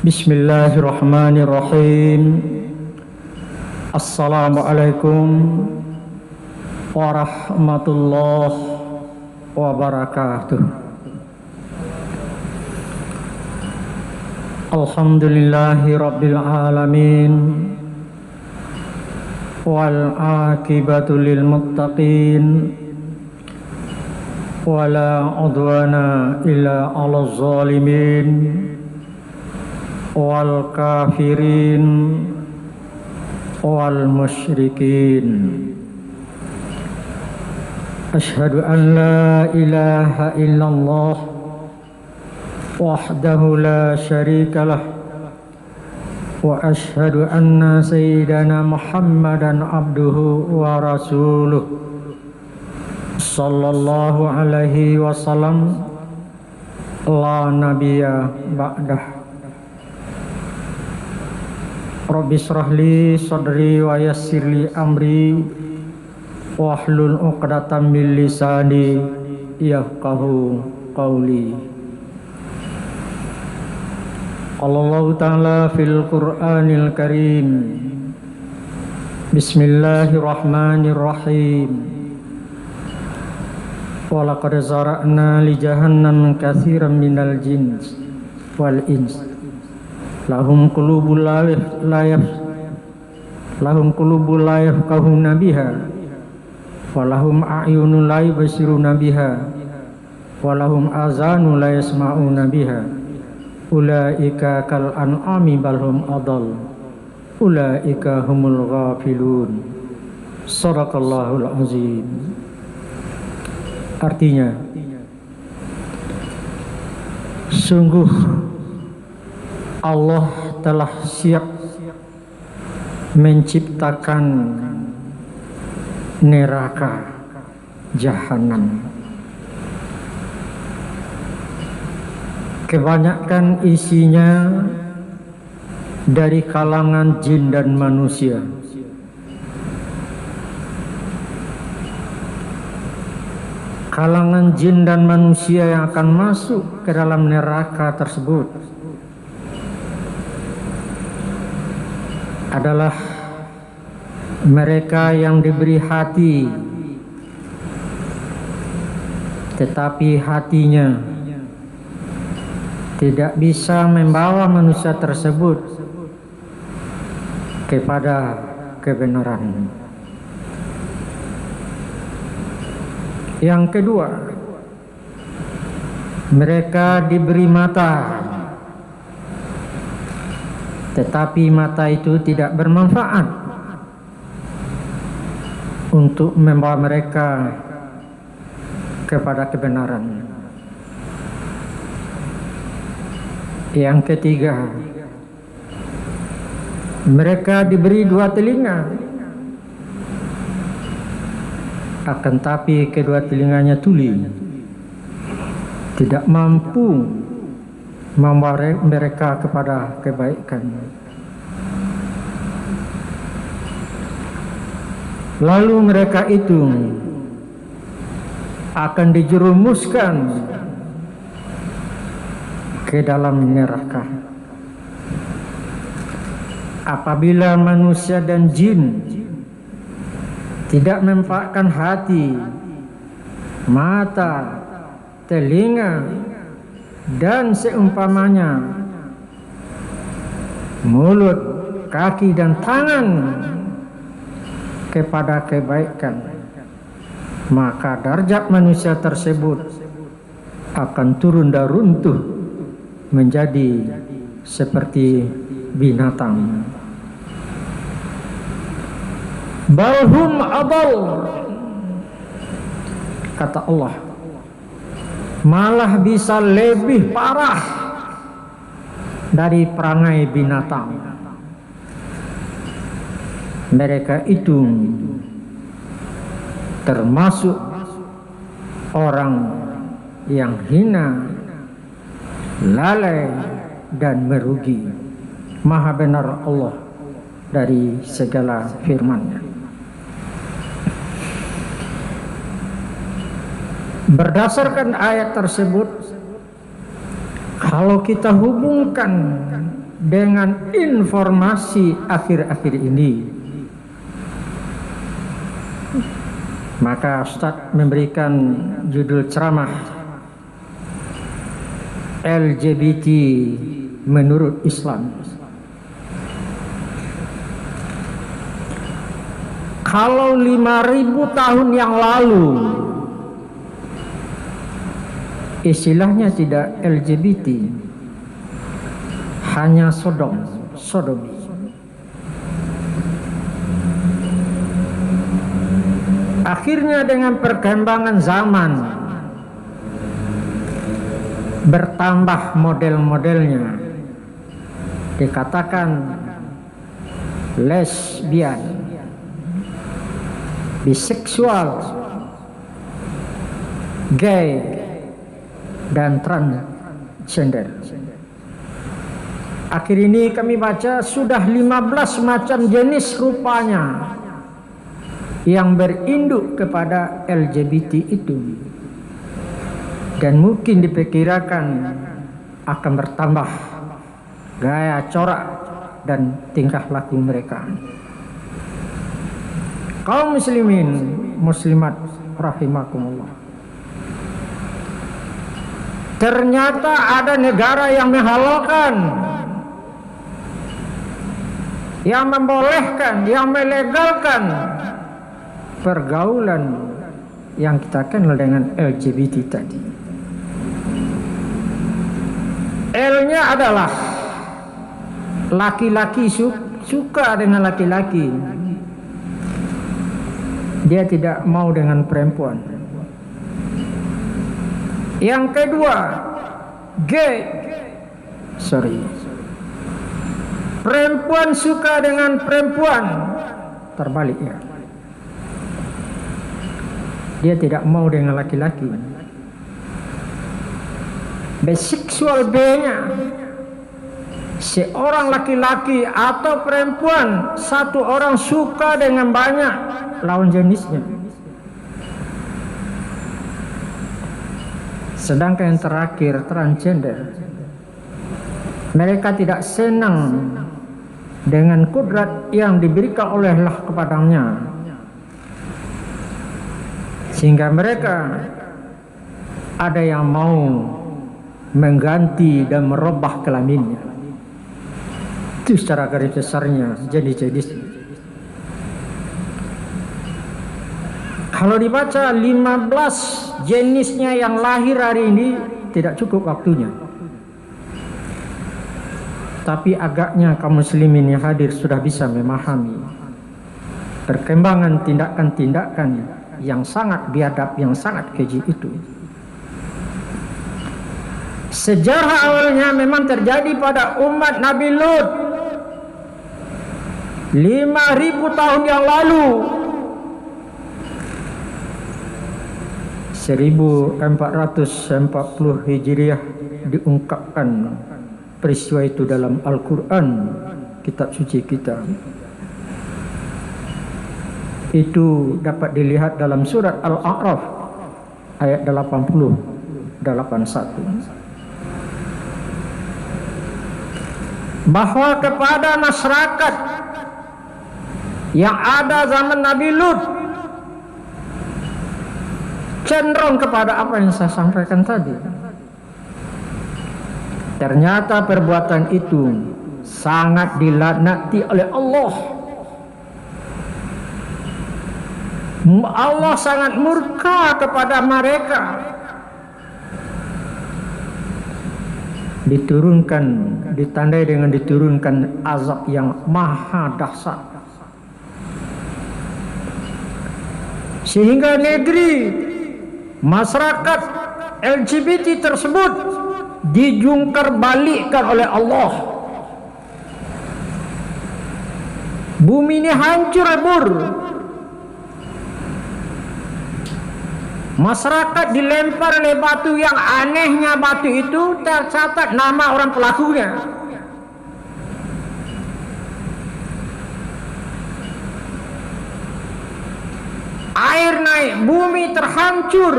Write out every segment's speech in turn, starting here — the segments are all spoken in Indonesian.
Bismillahirrahmanirrahim. Assalamualaikum warahmatullahi wabarakatuh. Alhamdulillahi rabbil alamin, wal aqibatu lil muttaqin, wala udwana illa 'alal zalimin, wal kafirin wal musyrikin. Asyhadu an la ilaha illallah wahdahu la syarika lah, wa asyhadu anna sayyidana Muhammadan abduhu wa rasuluh sallallahu alaihi wasallam, la nabiyya ba'dah. Rabbi shrahli sadri wa yassirli amri wahlul 'uqdatam min lisani yafqahu qawli. Allah ta'ala fil Qur'anil Karim, Bismillahirrahmanirrahim. Wa laqad zara'na li jahannam katsiran minal jins wal ins lahum qulubun la yafqahuna biha wa lahum a'yunun la yubsiruna biha wa lahum azanun la yasma'una biha ulaika kal an'ami bal hum adall ulaika humul ghafilun. Shadaqallahul azim. Artinya, sungguh Allah telah siap menciptakan neraka jahanam. Kebanyakan isinya dari kalangan jin dan manusia. Kalangan jin dan manusia yang akan masuk ke dalam neraka tersebut adalah mereka yang diberi hati, tetapi hatinya tidak bisa membawa manusia tersebut kepada kebenaran. Yang kedua, mereka diberi mata, tetapi mata itu tidak bermanfaat untuk membawa mereka kepada kebenaran. Yang ketiga, mereka diberi dua telinga, akan tapi kedua telinganya tuli, tidak mampu membawa mereka kepada kebaikan. Lalu mereka itu akan dijerumuskan ke dalam neraka. Apabila manusia dan jin tidak memanfaatkan hati, mata, telinga, dan seumpamanya, mulut, kaki, dan tangan kepada kebaikan, maka derajat manusia tersebut akan turun dan runtuh menjadi seperti binatang. Balhum adal, kata Allah, malah bisa lebih parah dari perangai binatang. Mereka itu termasuk orang yang hina, lalai, dan merugi. Maha benar Allah dari segala firman-Nya. Berdasarkan ayat tersebut, kalau kita hubungkan dengan informasi akhir-akhir ini. Maka Ustaz memberikan judul ceramah LGBT menurut Islam. Kalau 5.000 tahun yang lalu istilahnya tidak LGBT, hanya sodomi. Akhirnya dengan perkembangan zaman bertambah model-modelnya, dikatakan lesbian, biseksual, gay, dan transgender. Akhir ini kami baca sudah 15 macam jenis rupanya yang berinduk kepada LGBT itu, dan mungkin diperkirakan akan bertambah gaya, corak, dan tingkah laku mereka. Kaum muslimin muslimat rahimakumullah, ternyata ada negara yang menghalalkan, yang membolehkan, yang melegalkan pergaulan yang kita kenal dengan LGBT tadi. L-nya adalah laki-laki suka dengan laki-laki, dia tidak mau dengan perempuan. Yang kedua, perempuan suka dengan perempuan, terbalik ya. Dia tidak mau dengan laki-laki. Biseksual B-nya, seorang laki-laki atau perempuan, satu orang suka dengan banyak lawan jenisnya. Sedangkan yang terakhir, transgender, mereka tidak senang dengan kudrat yang diberikan oleh Allah kepadanya, sehingga mereka ada yang mau mengganti dan merubah kelaminnya. Itu secara garis besarnya jenis-jenisnya. Kalau dibaca 15 jenisnya yang lahir hari ini tidak cukup waktunya. Tapi agaknya kaum muslimin yang hadir sudah bisa memahami perkembangan tindakan-tindakan yang sangat biadab, yang sangat keji itu. Sejarah awalnya memang terjadi pada umat Nabi Lut 5.000 tahun yang lalu. 1440 Hijriah diungkapkan peristiwa itu dalam Al-Quran, kitab suci kita. Itu dapat dilihat dalam surat Al-A'raf ayat 80-81, bahwa kepada masyarakat yang ada zaman Nabi Lut cenderung kepada apa yang saya sampaikan tadi. Ternyata perbuatan itu sangat dilaknati oleh Allah. Allah sangat murka kepada mereka. Ditandai dengan diturunkan azab yang maha dahsyat, sehingga negeri masyarakat LGBT tersebut dijungkar balikkan oleh Allah. Bumi ini hancur lebur. Masyarakat dilempar oleh batu yang anehnya, batu itu tercatat nama orang pelakunya. Air naik, bumi terhancur.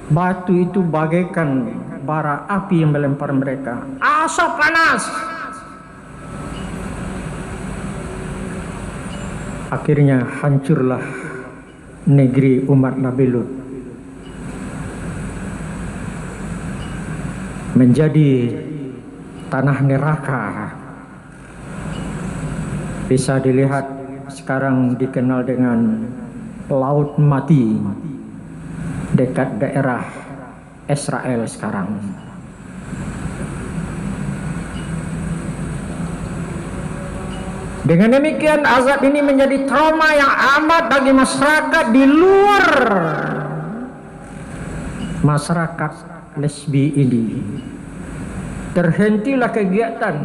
Batu itu bagaikan bara api yang melempar mereka. Asap panas Akhirnya hancurlah negeri umat Nabi Lut, menjadi tanah neraka. Bisa dilihat sekarang dikenal dengan Laut Mati dekat daerah Israel sekarang. Dengan demikian azab ini menjadi trauma yang amat bagi masyarakat di luar masyarakat lesbi ini. Terhentilah kegiatan,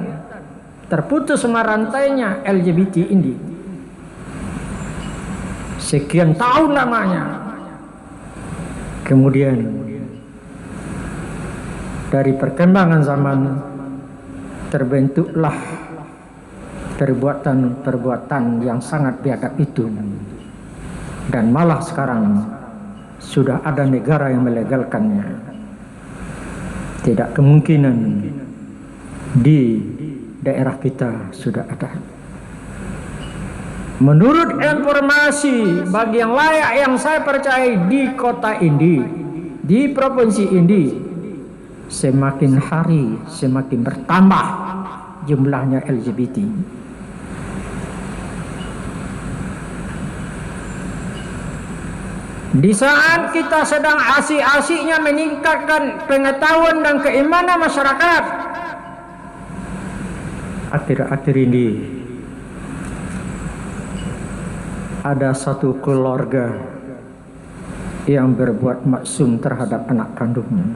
terputus semua rantainya LGBT ini. Sekian tahun lamanya. Kemudian dari perkembangan zaman terbentuklah perbuatan-perbuatan yang sangat biadab itu, dan malah sekarang sudah ada negara yang melegalkannya. Tidak kemungkinan di daerah kita sudah ada. Menurut informasi bagi yang layak yang saya percaya di kota ini, di provinsi ini, semakin hari semakin bertambah jumlahnya LGBT. Di saat kita sedang asik-asiknya meningkatkan pengetahuan dan keimanan masyarakat, akhir-akhir ini ada satu keluarga yang berbuat maksum terhadap anak kandungnya.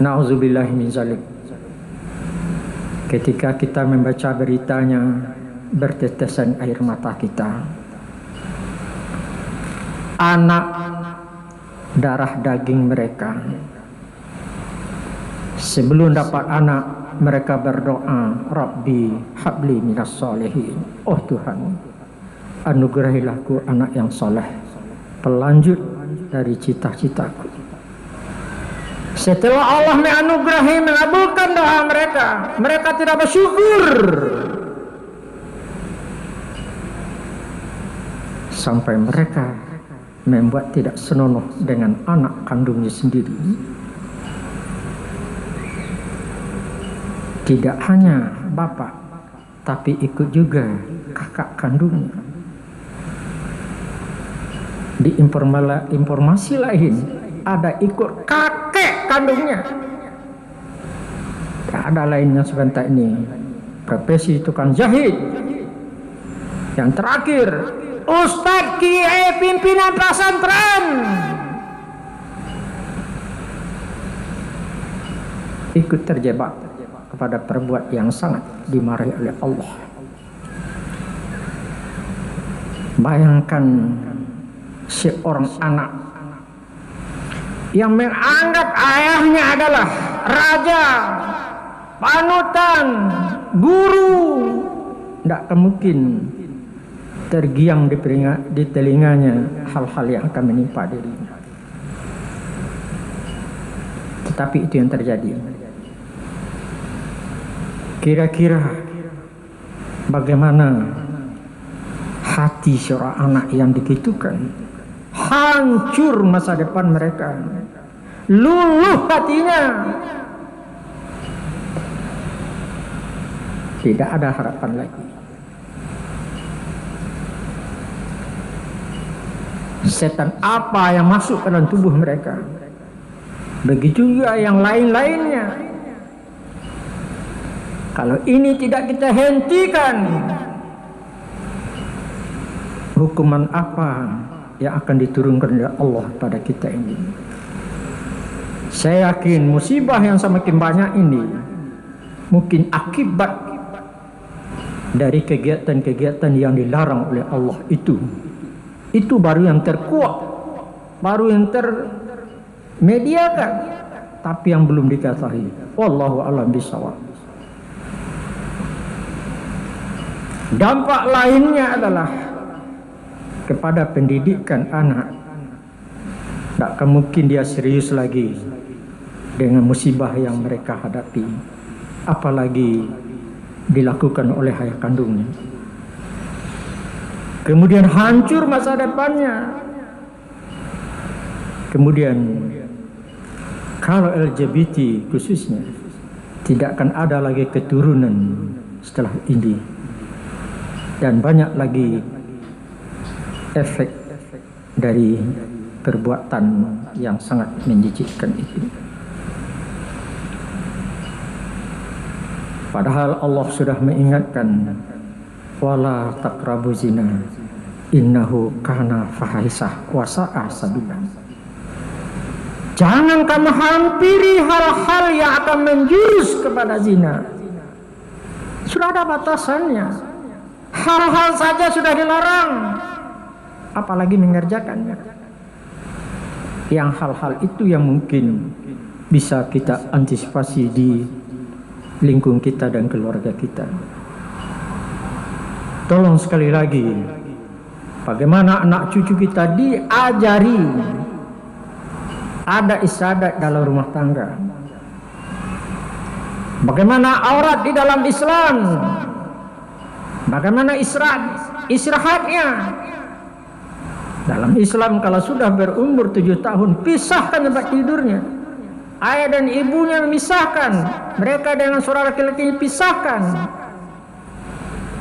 Na'udzubillahi min zalik. Ketika kita membaca beritanya, bertetesan air mata kita. Anak darah daging mereka, sebelum dapat anak, mereka berdoa, Rabbi habli minas solehin. Oh Tuhan, anugerahilah ku anak yang soleh, pelanjut dari cita-citaku. Setelah Allah menganugerahi, mengabulkan doa mereka, mereka tidak bersyukur. Sampai mereka membuat tidak senonoh dengan anak kandungnya sendiri. Tidak hanya bapak, tapi ikut juga kakak kandungnya. Di informasi lain, ada ikut kakek kandungnya. Ada lainnya sebentar ini, profesi tukang jahit. Yang terakhir, Ustadz Kiai pimpinan pesantren ikut terjebak kepada perbuatan yang sangat dimarahi oleh Allah. Bayangkan seorang anak yang menganggap ayahnya adalah raja, panutan, guru, tidak mungkin tergiang di telinganya hal-hal yang akan menimpa dirinya. Tetapi itu yang terjadi. Kira-kira bagaimana hati seorang anak yang digitukan? Hancur masa depan mereka, luluh hatinya, tidak ada harapan lagi. Setan apa yang masuk ke dalam tubuh mereka, begitu juga yang lain-lainnya. Kalau ini tidak kita hentikan, hukuman apa yang akan diturunkan oleh Allah pada kita ini? Saya yakin musibah yang semakin banyak ini mungkin akibat dari kegiatan-kegiatan yang dilarang oleh Allah itu. Itu baru yang terkuat, baru yang termediakan, tapi yang belum diketahui. Wallahu a'lam bishawab. Dampak lainnya adalah kepada pendidikan anak. Tak mungkin dia serius lagi dengan musibah yang mereka hadapi, apalagi dilakukan oleh ayah kandungnya. Kemudian hancur masa depannya. Kemudian kalau LGBT khususnya tidak akan ada lagi keturunan setelah ini, dan banyak lagi efek dari perbuatan yang sangat menjijikkan itu. Padahal Allah sudah mengingatkan, wala taqrabu zina innahu kana fahisah wa sa'a sabila. Jangan kamu hampiri hal-hal yang akan menjurus kepada zina. Sudah ada batasannya. Hal-hal saja sudah dilarang, apalagi mengerjakannya. Yang hal-hal itu yang mungkin bisa kita antisipasi di lingkungan kita dan keluarga kita. Tolong sekali lagi, bagaimana anak cucu kita diajari ada istiadat dalam rumah tangga. Bagaimana aurat di dalam Islam. Bagaimana istirahatnya. Dalam Islam kalau sudah berumur 7 tahun, pisahkan tempat tidurnya. Ayah dan ibunya memisahkan. Mereka dengan saudara laki-laki pisahkan.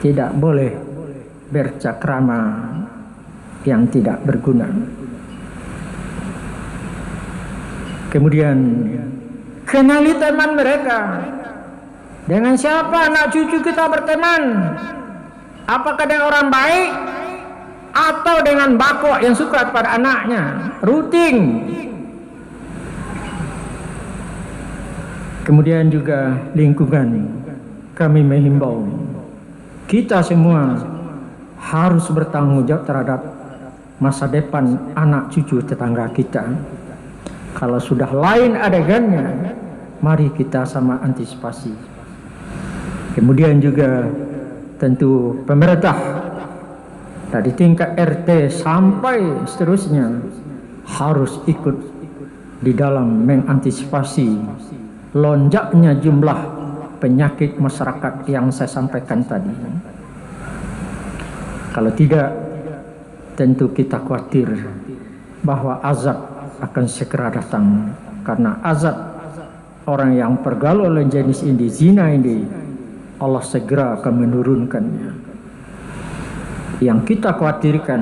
Tidak boleh bercakrama yang tidak berguna. Kemudian kenali teman mereka. Dengan siapa anak cucu kita berteman? Apakah dengan orang baik atau dengan bakok yang suka pada anaknya? Rutin. Kemudian juga lingkungan. Kami menghimbau kita semua harus bertanggung jawab terhadap masa depan anak cucu tetangga kita. Kalau sudah lain adegannya, mari kita sama antisipasi. Kemudian juga tentu pemerintah dari tingkat RT sampai seterusnya harus ikut di dalam mengantisipasi lonjaknya jumlah penyakit masyarakat yang saya sampaikan tadi. Kalau tidak, tentu kita khawatir bahwa azab akan segera datang, karena azab orang yang pergaulan jenis ini, zina ini, Allah segera akan menurunkannya. Yang kita khawatirkan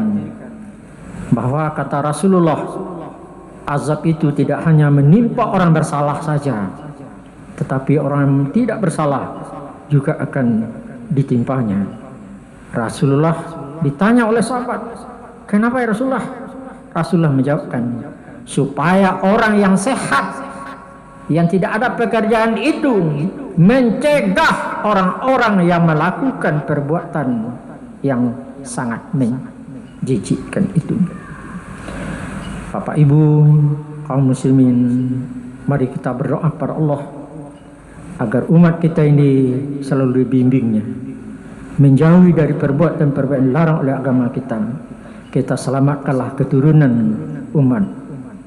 bahwa kata Rasulullah, azab itu tidak hanya menimpa orang bersalah saja, tetapi orang yang tidak bersalah juga akan ditimpanya. Rasulullah ditanya oleh sahabat, kenapa ya Rasulullah? Rasulullah menjawabkan, supaya orang yang sehat, yang tidak ada pekerjaan itu, mencegah orang-orang yang melakukan perbuatan yang sangat menjijikkan itu. Bapak Ibu kaum muslimin, mari kita berdoa kepada Allah agar umat kita ini selalu dibimbingnya, menjauhi dari perbuatan-perbuatan larang oleh agama kita. Kita selamatkanlah keturunan umat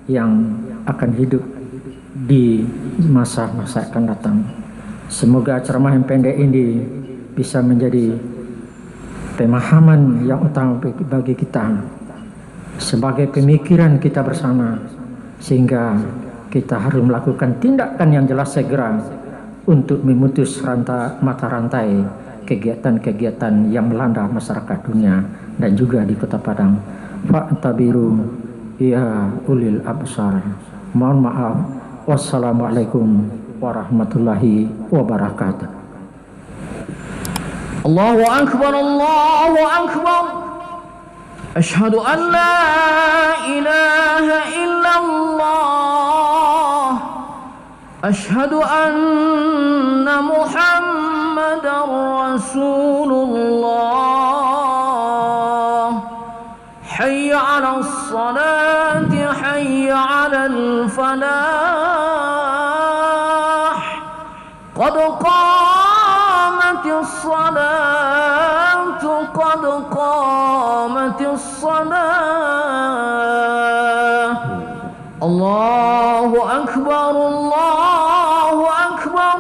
yang akan hidup di masa-masa akan datang. Semoga ceramah yang pendek ini bisa menjadi pemahaman yang utama bagi kita, sebagai pemikiran kita bersama, sehingga kita harus melakukan tindakan yang jelas segera untuk memutus mata rantai kegiatan-kegiatan yang melanda masyarakat dunia dan juga di Kota Padang. Fa'tabiru ya ulil absar. Mohon maaf. Wassalamualaikum warahmatullahi wabarakatuh. Allahu akbar, Allahu akbar. Asyhadu an la ilaha illallah. Asyhadu anna Muhammadar Rasulullah. Hayya 'alas salati, hayya 'alal falah. Qad qamatis salatu, qad qamatis salah. Allahu akbar, Allahu akbar.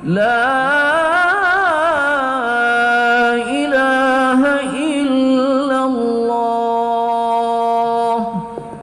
La